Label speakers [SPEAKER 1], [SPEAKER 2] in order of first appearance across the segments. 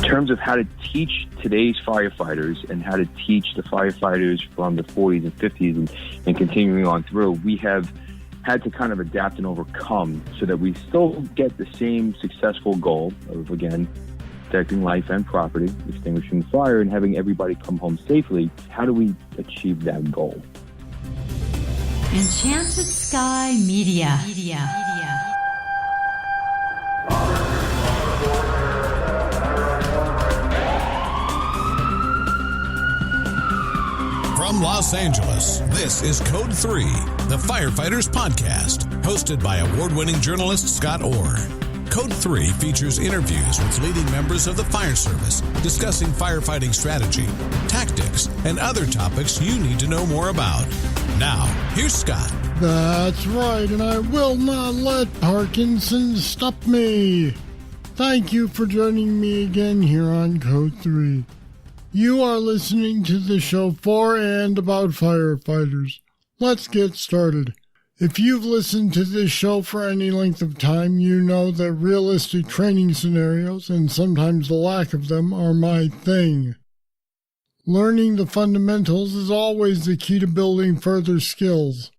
[SPEAKER 1] terms of how to teach today's firefighters and how to teach the firefighters from the 40s and 50s and continuing on through, we have had to kind of adapt and overcome so that we still get the same successful goal of, again, protecting life and property, extinguishing fire, and having everybody come home safely. How do we achieve that goal?
[SPEAKER 2] Enchanted Sky Media.
[SPEAKER 3] From Los Angeles, this is Code 3, the Firefighters Podcast, hosted by award-winning journalist Scott Orr. Code 3 features interviews with leading members of the fire service, discussing firefighting strategy, tactics, and other topics you need to know more about. Now, here's Scott.
[SPEAKER 4] That's right, and I will not let Parkinson stop me. Thank you for joining me again here on Code 3. You are listening to the show for and about firefighters. Let's get started. If you've listened to this show for any length of time, you know that realistic training scenarios, and sometimes the lack of them, are my thing. Learning the fundamentals is always the key to building further skills.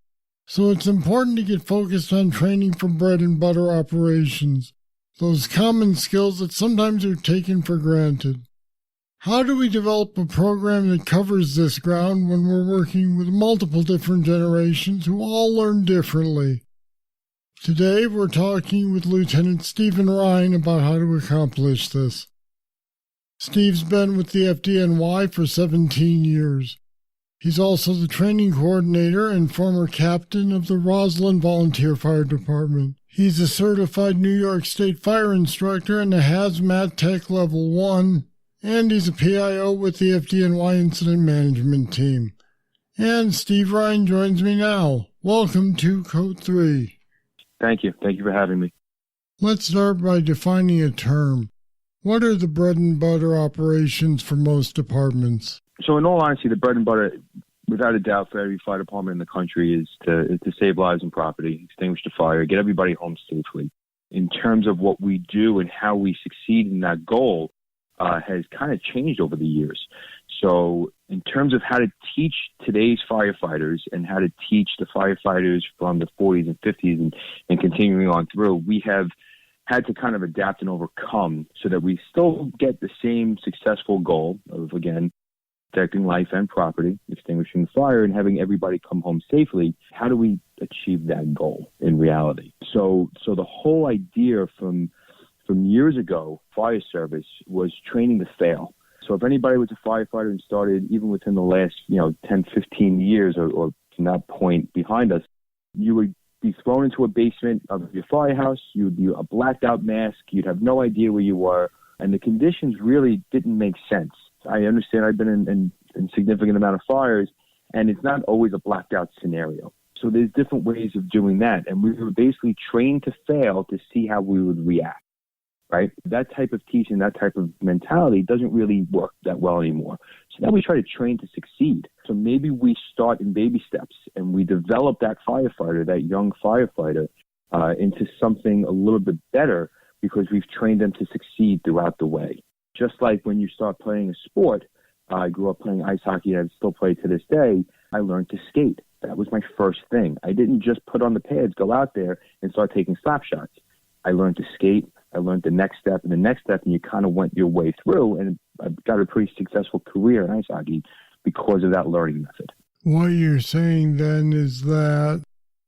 [SPEAKER 4] So it's important to get focused on training for bread and butter operations, those common skills that sometimes are taken for granted. How do we develop a program that covers this ground when we're working with multiple different generations who all learn differently? Today we're talking with Lieutenant Stephen Rhine about how to accomplish this. Steve's been with the FDNY for 17 years. He's also the training coordinator and former captain of the Roslyn Volunteer Fire Department. He's a certified New York State Fire Instructor and a Haz-Mat Tech Level 1. And he's a PIO with the FDNY Incident Management Team. And Steve Rhine joins me now. Welcome to Code 3.
[SPEAKER 1] Thank you. Thank you for having me.
[SPEAKER 4] Let's start by defining a term. What are the bread and butter operations for most departments?
[SPEAKER 1] So in all honesty, the bread and butter, without a doubt, for every fire department in the country is to save lives and property, extinguish the fire, get everybody home safely. In terms of what we do and how we succeed in that goal, has kind of changed over the years. So in terms of how to teach today's firefighters and how to teach the firefighters from the 40s and 50s and continuing on through, we have had to kind of adapt and overcome so that we still get the same successful goal of, again, protecting life and property, extinguishing the fire, and having everybody come home safely. How do we achieve that goal in reality? So the whole idea from years ago, fire service was training to fail. So if anybody was a firefighter and started even within the last, 10, 15 years or from that point behind us, you would be thrown into a basement of your firehouse. You would be a blacked out mask. You'd have no idea where you were. And the conditions really didn't make sense. I understand I've been in significant amount of fires, and it's not always a blacked out scenario. So there's different ways of doing that. And we were basically trained to fail to see how we would react. Right? That type of teaching, that type of mentality doesn't really work that well anymore. So now we try to train to succeed. So maybe we start in baby steps and we develop that firefighter, that young firefighter, into something a little bit better because we've trained them to succeed throughout the way. Just like when you start playing a sport, I grew up playing ice hockey and I still play to this day, I learned to skate. That was my first thing. I didn't just put on the pads, go out there and start taking slap shots. I learned to skate. I learned the next step and the next step, and you kind of went your way through, and I got a pretty successful career in ice hockey because of that learning method.
[SPEAKER 4] What you're saying then is that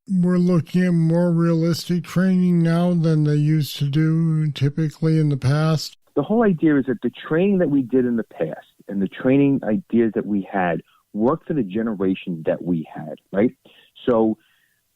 [SPEAKER 4] we're looking at more realistic training now than they used to do typically in the past?
[SPEAKER 1] The whole idea is that the training that we did in the past and the training ideas that we had worked for the generation that we had, right? So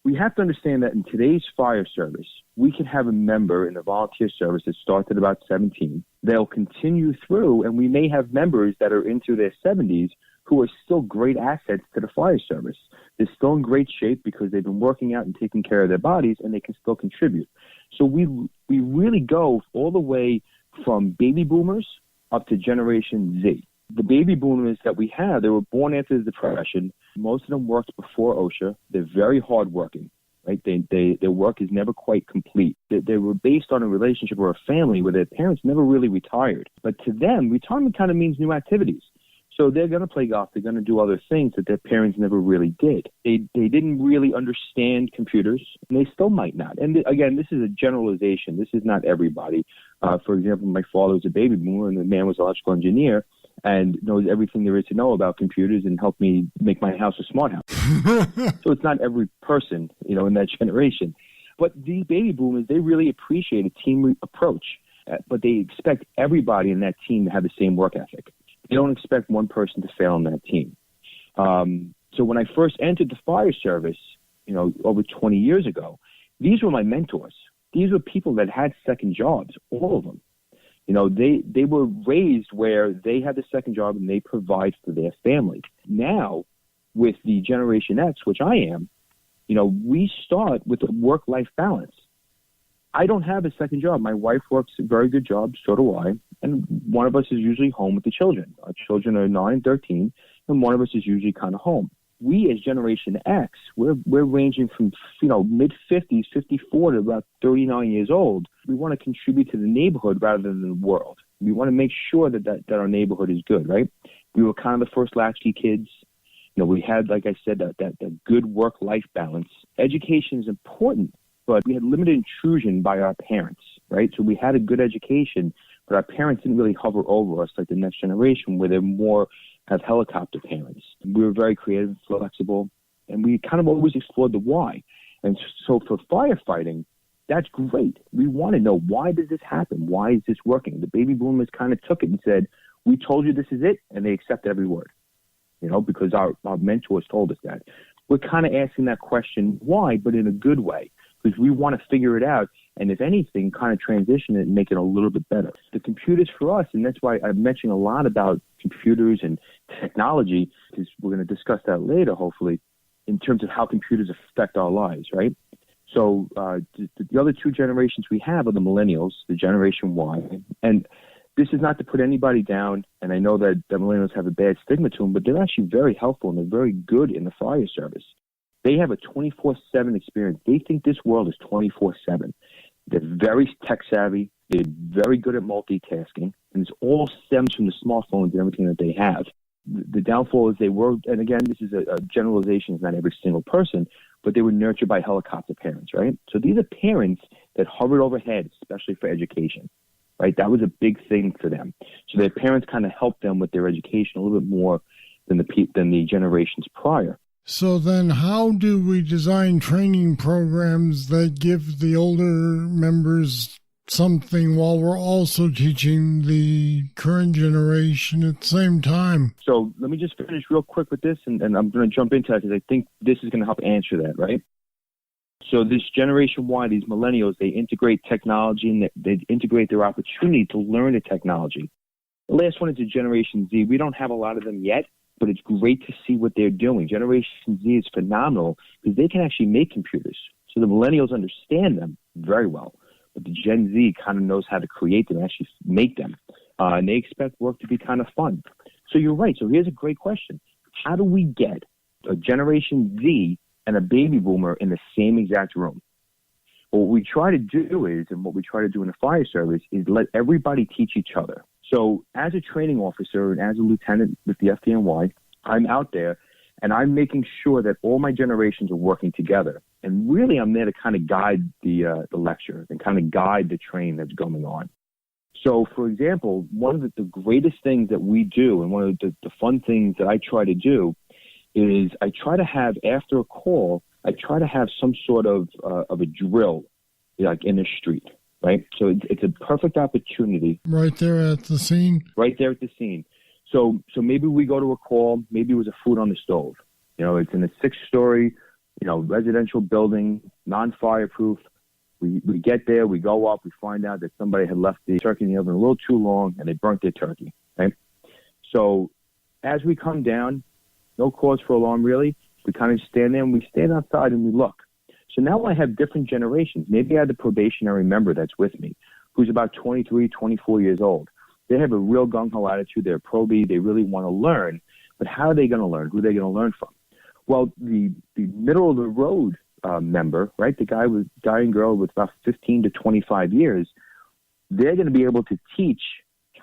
[SPEAKER 1] we have to understand that in today's fire service, we can have a member in the volunteer service that starts at about 17. They'll continue through, and we may have members that are into their 70s who are still great assets to the fire service. They're still in great shape because they've been working out and taking care of their bodies, and they can still contribute. So we really go all the way from baby boomers up to Generation Z. The baby boomers that we have, they were born after the Depression. Most of them worked before OSHA. They're very hardworking. right? Their work is never quite complete. They were based on a relationship or a family where their parents never really retired. But to them, retirement kind of means new activities. So they're going to play golf. They're going to do other things that their parents never really did. They didn't really understand computers, and they still might not. And again, this is a generalization. This is not everybody. For example, my father was a baby boomer, and the man was an electrical engineer and knows everything there is to know about computers and helped me make my house a smart house. So it's not every person, in that generation. But these baby boomers, they really appreciate a team approach, but they expect everybody in that team to have the same work ethic. They don't expect one person to fail on that team. So when I first entered the fire service, over 20 years ago, these were my mentors. These were people that had second jobs, all of them. They were raised where they had the second job and they provide for their family. Now, with the Generation X, which I am, we start with a work-life balance. I don't have a second job. My wife works a very good job, so do I, and one of us is usually home with the children. Our children are 9 and 13, and one of us is usually kind of home. We as Generation X, we're ranging from mid-50s, 54 to about 39 years old. We want to contribute to the neighborhood rather than the world. We want to make sure that our neighborhood is good, right? We were kind of the first latchkey kids. We had, like I said, that good work-life balance. Education is important, but we had limited intrusion by our parents, right? So we had a good education, but our parents didn't really hover over us like the next generation, where they're more have helicopter parents. We were very creative, flexible, and we kind of always explored the why. And so for firefighting, that's great. We want to know, why does this happen? Why is this working? The baby boomers kind of took it and said, we told you this is it, and they accepted every word, because our mentors told us that. We're kind of asking that question, why, but in a good way, because we want to figure it out, and if anything, kind of transition it and make it a little bit better. The computers for us, and that's why I'm mentioning a lot about computers and technology, because we're going to discuss that later, hopefully, in terms of how computers affect our lives, right? So the other two generations we have are the millennials, the Generation Y, and this is not to put anybody down, and I know that the millennials have a bad stigma to them, but they're actually very helpful, and they're very good in the fire service. They have a 24/7 experience. They think this world is 24/7. They're very tech-savvy. They're very good at multitasking, and it all stems from the smartphones and everything that they have. The downfall is they were, and again, this is a generalization, it's not every single person, but they were nurtured by helicopter parents, right? So these are parents that hovered overhead, especially for education, right? That was a big thing for them. So their parents kind of helped them with their education a little bit more than the generations prior.
[SPEAKER 4] So then how do we design training programs that give the older members something while we're also teaching the current generation at the same time?
[SPEAKER 1] So let me just finish real quick with this, and I'm going to jump into that because I think this is going to help answer that, right? So this Generation Y, these millennials, they integrate technology and they integrate their opportunity to learn the technology. The last one is the Generation Z. We don't have a lot of them yet, but it's great to see what they're doing. Generation Z is phenomenal because they can actually make computers. So the millennials understand them very well, but the Gen Z kind of knows how to create them and actually make them. And they expect work to be kind of fun. So you're right. So here's a great question. How do we get a Generation Z and a baby boomer in the same exact room? Well, what we try to do is, and what we try to do in the fire service, is let everybody teach each other. So as a training officer and as a lieutenant with the FDNY, I'm out there and I'm making sure that all my generations are working together. And really, I'm there to kind of guide the lecture and kind of guide the train that's going on. So, for example, one of the greatest things that we do, and one of the fun things that I try to do, is I try to have, after a call, I try to have some sort of a drill, like in the street, right? So it's a perfect opportunity.
[SPEAKER 4] Right there at the scene?
[SPEAKER 1] Right there at the scene. So maybe we go to a call, maybe it was a food on the stove. It's in a 6-story, residential building, non-fireproof. We get there, we go up, we find out that somebody had left the turkey in the oven a little too long and they burnt their turkey, right? So as we come down, no cause for alarm really, we kind of stand there and we stand outside and we look. So now I have different generations. Maybe I have the probationary member that's with me, who's about 23, 24 years old. They have a real gung-ho attitude. They're probie. They really want to learn. But how are they going to learn? Who are they going to learn from? Well, the middle of the road member, right, the guy and girl with about 15 to 25 years, they're going to be able to teach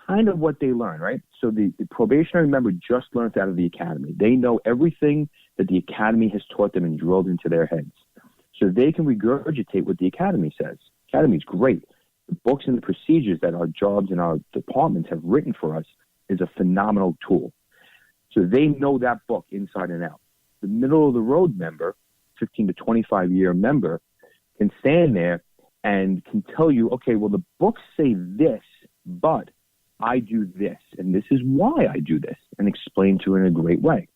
[SPEAKER 1] kind of what they learn, right? So the probationary member just learned out of the academy. They know everything that the academy has taught them and drilled into their heads. So they can regurgitate what the academy says. Academy is great. The books and the procedures that our jobs and our departments have written for us is a phenomenal tool. So they know that book inside and out. The middle of the road member, 15 to 25 year member, can stand there and can tell you, okay, well, the books say this, but I do this, and this is why I do this, and explain to it in a great way.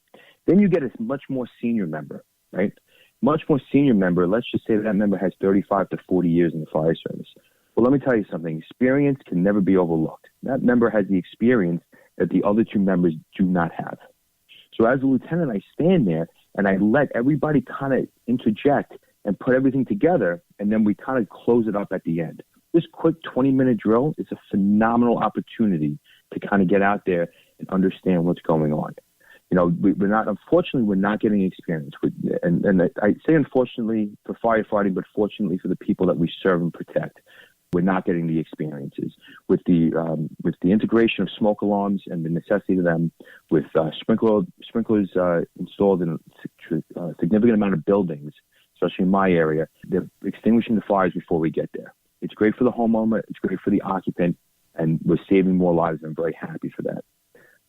[SPEAKER 1] Then you get a much more senior member, right? Much more senior member, let's just say that member has 35 to 40 years in the fire service. Well, let me tell you something. Experience can never be overlooked. That member has the experience that the other two members do not have. So as a lieutenant, I stand there, and I let everybody kind of interject and put everything together, and then we kind of close it up at the end. This quick 20-minute drill is a phenomenal opportunity to kind of get out there and understand what's going on. You know, unfortunately, we're not getting experience. And I say unfortunately for firefighting, but fortunately for the people that we serve and protect. We're not getting the experiences with the integration of smoke alarms and the necessity of them, with sprinklers installed in a significant amount of buildings, especially in my area. They're extinguishing the fires before we get there. It's great for the homeowner. It's great for the occupant, and we're saving more lives. I'm very happy for that.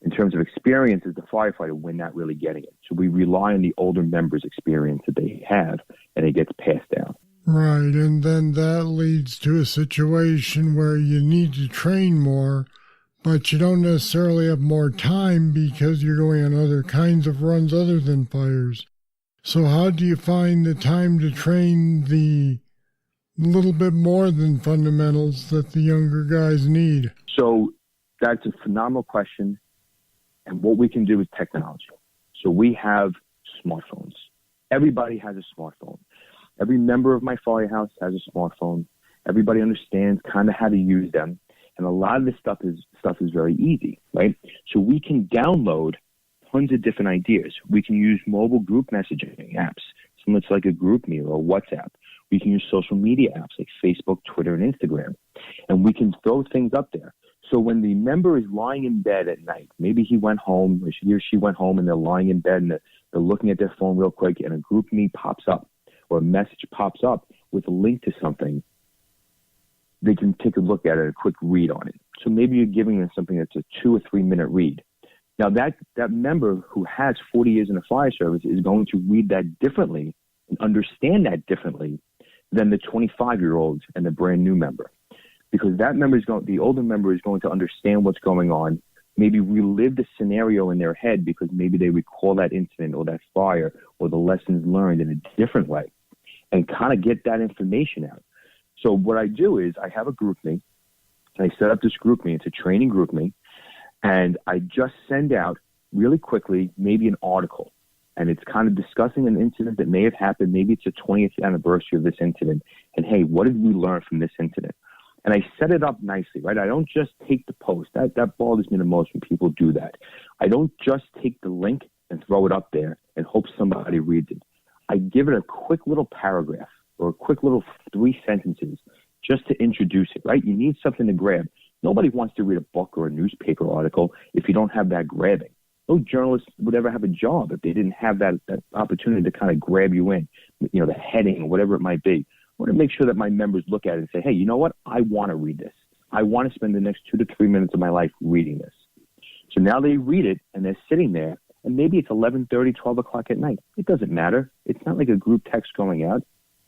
[SPEAKER 1] In terms of experience as the firefighter, we're not really getting it. So we rely on the older members' experience that they have, and it gets passed down.
[SPEAKER 4] Right, and then that leads to a situation where you need to train more, but you don't necessarily have more time because you're going on other kinds of runs other than fires. So how do you find the time to train the little bit more than fundamentals that the younger guys need?
[SPEAKER 1] So that's a phenomenal question. And what we can do is technology. So we have smartphones. Everybody has a smartphone. Every member of my firehouse has a smartphone. Everybody understands kind of how to use them. And a lot of this stuff is very easy, right? So we can download tons of different ideas. We can use mobile group messaging apps, similar to like a GroupMe or WhatsApp. We can use social media apps like Facebook, Twitter, and Instagram. And we can throw things up there. So when the member is lying in bed at night, maybe he went home, or he or she went home, and they're lying in bed and they're looking at their phone real quick, and a GroupMe pops up or a message pops up with a link to something, they can take a look at it, a quick read on it. So maybe you're giving them something that's a 2 or 3 minute read. Now that member who has 40 years in the fire service is going to read that differently and understand that differently than the 25-year-old and the brand new member. Because that member the older member is going to understand what's going on, maybe relive the scenario in their head because maybe they recall that incident or that fire or the lessons learned in a different way, and kind of get that information out. So what I do is I have a GroupMe. I set up this GroupMe. It's a training GroupMe. And I just send out really quickly maybe an article. And it's kind of discussing an incident that may have happened. Maybe it's the 20th anniversary of this incident. And, hey, what did we learn from this incident? And I set it up nicely, right? I don't just take the post. That bothers me the most when people do that. I don't just take the link and throw it up there and hope somebody reads it. I give it a quick little paragraph or a quick little 3 sentences just to introduce it, right? You need something to grab. Nobody wants to read a book or a newspaper article if you don't have that grabbing. No journalist would ever have a job if they didn't have that opportunity to kind of grab you in, the heading or whatever it might be. I want to make sure that my members look at it and say, hey, you know what? I want to read this. I want to spend the next 2 to 3 minutes of my life reading this. So now they read it, and they're sitting there, and maybe it's 11:30, 12 o'clock at night. It doesn't matter. It's not like a group text going out.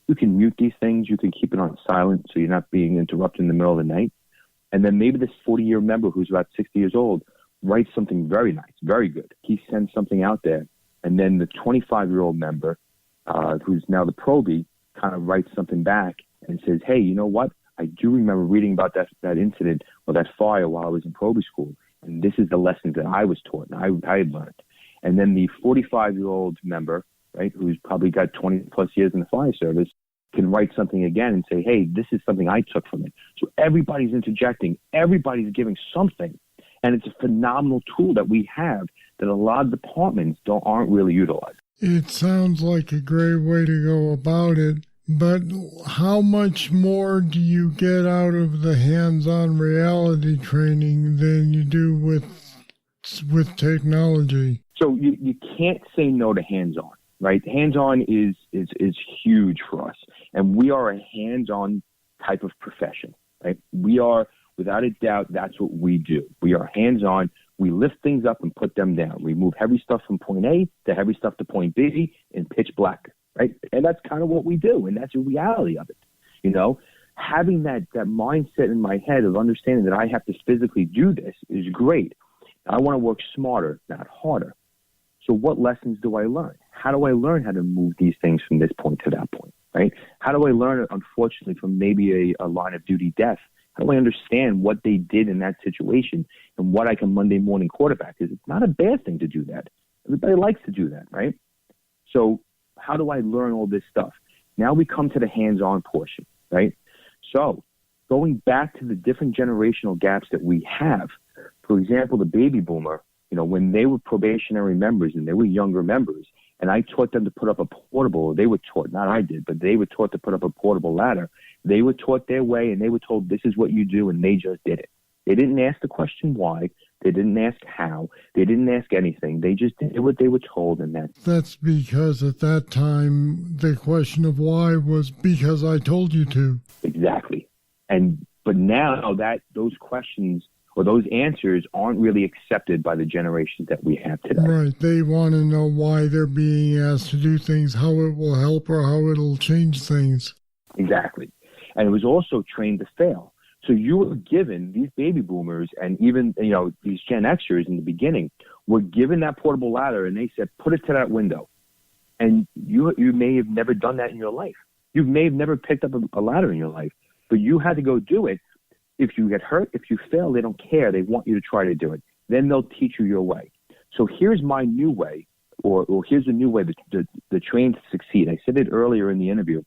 [SPEAKER 1] You can mute these things. You can keep it on silent so you're not being interrupted in the middle of the night. And then maybe this 40-year member who's about 60 years old writes something very nice, very good. He sends something out there, and then the 25-year-old member, who's now the probie, kind of writes something back and says, hey, you know what? I do remember reading about that incident or that fire while I was in probie school, and this is the lessons that I was taught and I had learned. And then the 45-year-old member, right, who's probably got 20-plus years in the fire service, can write something again and say, hey, this is something I took from it. So everybody's interjecting. Everybody's giving something. And it's a phenomenal tool that we have that a lot of departments aren't really utilizing.
[SPEAKER 4] It sounds like a great way to go about it, but how much more do you get out of the hands-on reality training than you do with technology?
[SPEAKER 1] So you can't say no to hands-on, right? Hands-on is huge for us, and we are a hands-on type of profession, right? We are, without a doubt, that's what we do. We are hands-on. We lift things up and put them down. We move heavy stuff from point A to heavy stuff to point B in pitch black, right? And that's kind of what we do, and that's the reality of it. You know, having that mindset in my head of understanding that I have to physically do this is great. I want to work smarter, not harder. So what lessons do I learn? How do I learn how to move these things from this point to that point, right? How do I learn it, unfortunately, from maybe a line of duty death? How do I understand what they did in that situation and what I can Monday morning quarterback? Because it's not a bad thing to do that. Everybody likes to do that, right? So how do I learn all this stuff? Now we come to the hands-on portion, right? So going back to the different generational gaps that we have, for example, the baby boomer, you know, when they were probationary members and they were younger members, and I taught them to put up a portable, they were taught, not I did, but they were taught to put up a portable ladder. They were taught their way, and they were told this is what you do, and they just did it. They didn't ask the question why. They didn't ask how. They didn't ask anything. They just did what they were told, and
[SPEAKER 4] that's because at that time the question of why was because I told you to.
[SPEAKER 1] Exactly. But now that those questions or those answers aren't really accepted by the generations that we have today.
[SPEAKER 4] Right. They want to know why they're being asked to do things, how it will help or how it'll change things.
[SPEAKER 1] Exactly. And it was also trained to fail. So you were given, these baby boomers and even, you know, these Gen Xers in the beginning were given that portable ladder and they said, put it to that window. And you may have never done that in your life. You may have never picked up a ladder in your life, but you had to go do it. If you get hurt, if you fail, they don't care. They want you to try to do it. Then they'll teach you your way. So here's my new way, or here's the new way, the train to succeed. I said it earlier in the interview.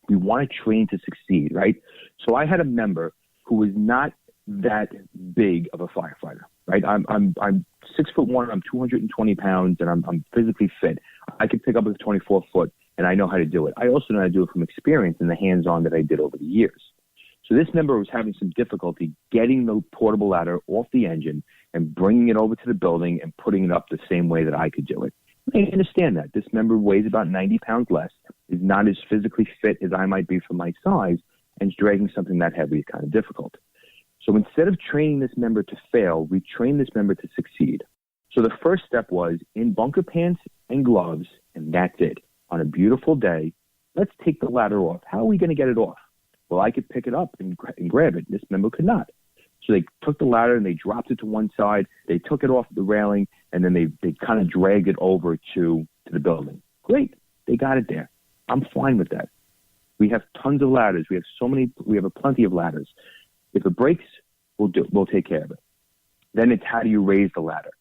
[SPEAKER 1] We want to train to succeed, right? So I had a member who was not that big of a firefighter, right? I'm 6'1", I'm 220 pounds, and I'm physically fit. I could pick up a 24-foot, and I know how to do it. I also know how to do it from experience and the hands-on that I did over the years. So this member was having some difficulty getting the portable ladder off the engine and bringing it over to the building and putting it up the same way that I could do it. I understand that. This member weighs about 90 pounds less, is not as physically fit as I might be for my size, and dragging something that heavy is kind of difficult. So instead of training this member to fail, we trained this member to succeed. So the first step was in bunker pants and gloves, and that's it. On a beautiful day, let's take the ladder off. How are we going to get it off? Well, I could pick it up and grab it. This member could not. So they took the ladder and they dropped it to one side. They took it off the railing, and then they kind of dragged it over to the building. Great. They got it there. I'm fine with that. We have tons of ladders. We have plenty of ladders. If it breaks, we'll take care of it. Then it's how do you raise the ladder?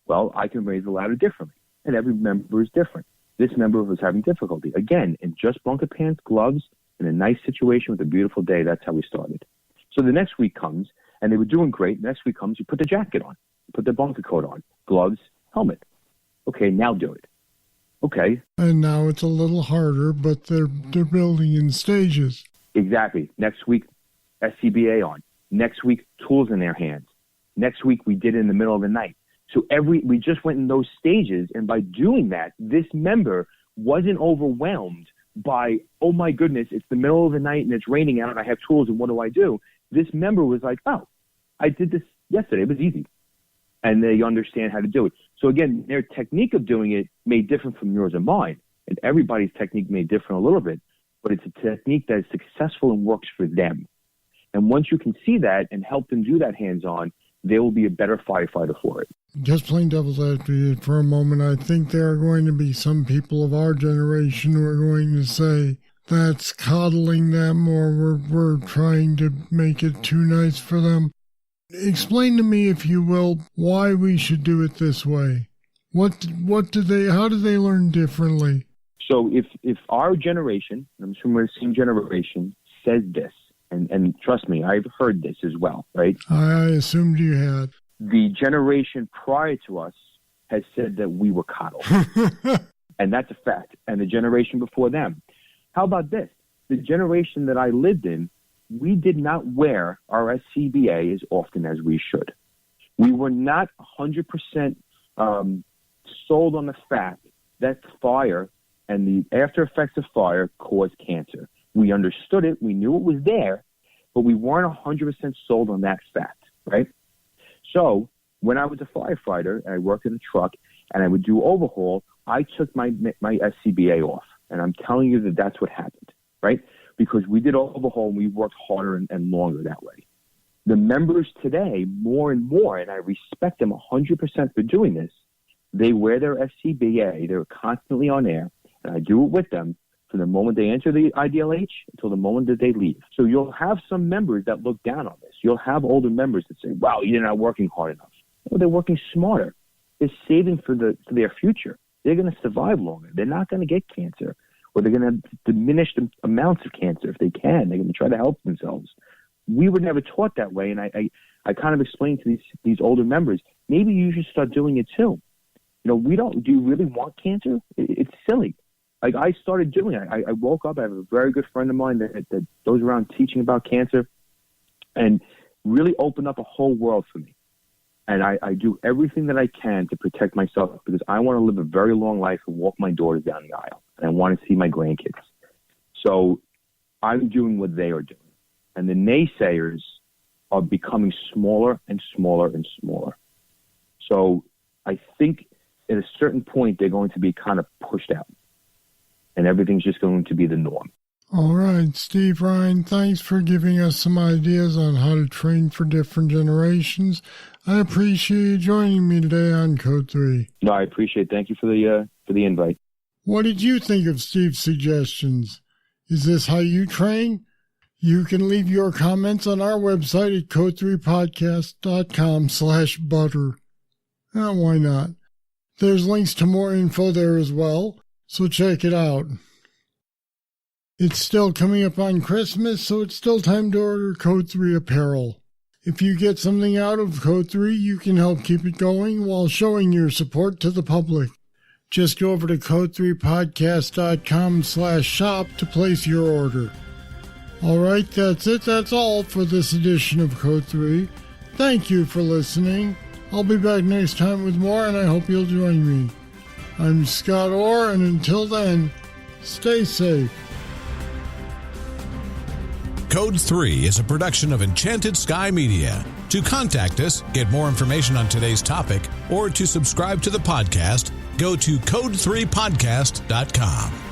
[SPEAKER 1] Well, I can raise the ladder differently, and every member is different. This member was having difficulty. Again, in just bunker pants, gloves, in a nice situation with a beautiful day, that's how we started. So the next week comes, and they were doing great. The next week comes, you put the jacket on, you put the bunker coat on, gloves, helmet. Okay, now do it. Okay.
[SPEAKER 4] And now it's a little harder, but they're building in stages.
[SPEAKER 1] Exactly. Next week, SCBA on. Next week, tools in their hands. Next week, we did it in the middle of the night. So we just went in those stages, and by doing that, this member wasn't overwhelmed by, oh my goodness, it's the middle of the night and it's raining out and I have tools and what do I do? This member was like, oh, I did this yesterday. It was easy. And they understand how to do it. So again, their technique of doing it may differ from yours and mine. And everybody's technique may differ a little bit, but it's a technique that is successful and works for them. And once you can see that and help them do that hands-on, they will be a better firefighter for it.
[SPEAKER 4] Just plain devil's advocate for a moment, I think there are going to be some people of our generation who are going to say that's coddling them or we're trying to make it too nice for them. Explain to me, if you will, why we should do it this way. How do they learn differently?
[SPEAKER 1] So if our generation, I'm assuming we're the same generation, says this, and trust me, I've heard this as well, right?
[SPEAKER 4] I assumed you had.
[SPEAKER 1] The generation prior to us has said that we were coddled. And that's a fact. And the generation before them. How about this? The generation that I lived in, we did not wear our SCBA as often as we should. We were not 100% sold on the fact that fire and the after effects of fire caused cancer. We understood it. We knew it was there, but we weren't 100% sold on that fact, right? So when I was a firefighter and I worked in a truck and I would do overhaul, I took my SCBA off. And I'm telling you that that's what happened, right? Because we did overhaul and we worked harder and longer that way. The members today, more and more, and I respect them 100% for doing this, they wear their SCBA. They're constantly on air, and I do it with them from the moment they enter the IDLH until the moment that they leave. So you'll have some members that look down on this. You'll have older members that say, wow, you're not working hard enough. Well, they're working smarter. They're saving for their future. They're going to survive longer. They're not going to get cancer, or they're going to diminish the amounts of cancer if they can. They're going to try to help themselves. We were never taught that way, and I kind of explained to these older members, maybe you should start doing it too. You know, do you really want cancer? It's silly. Like, I started doing it. I woke up, I have a very good friend of mine that goes around teaching about cancer and really opened up a whole world for me. And I do everything that I can to protect myself because I want to live a very long life and walk my daughters down the aisle. And I want to see my grandkids. So I'm doing what they are doing. And the naysayers are becoming smaller and smaller and smaller. So I think at a certain point, they're going to be kind of pushed out. And everything's just going to be the norm.
[SPEAKER 4] All right, Steve Rhine, thanks for giving us some ideas on how to train for different generations. I appreciate you joining me today on Code 3.
[SPEAKER 1] No, I appreciate it. Thank you for the invite. What
[SPEAKER 4] did you think of Steve's suggestions? Is this how you train? You can leave your comments on our website at code3podcast.com/butter. Why not? There's links to more info there as well, so check it out. It's still coming up on Christmas, so it's still time to order Code 3 apparel. If you get something out of Code 3, you can help keep it going while showing your support to the public. Just go over to code3podcast.com/shop to place your order. All right, that's it. That's all for this edition of Code 3. Thank you for listening. I'll be back next time with more, and I hope you'll join me. I'm Scott Orr, and until then, stay safe.
[SPEAKER 3] Code 3 is a production of Enchanted Sky Media. To contact us, get more information on today's topic, or to subscribe to the podcast, go to code3podcast.com.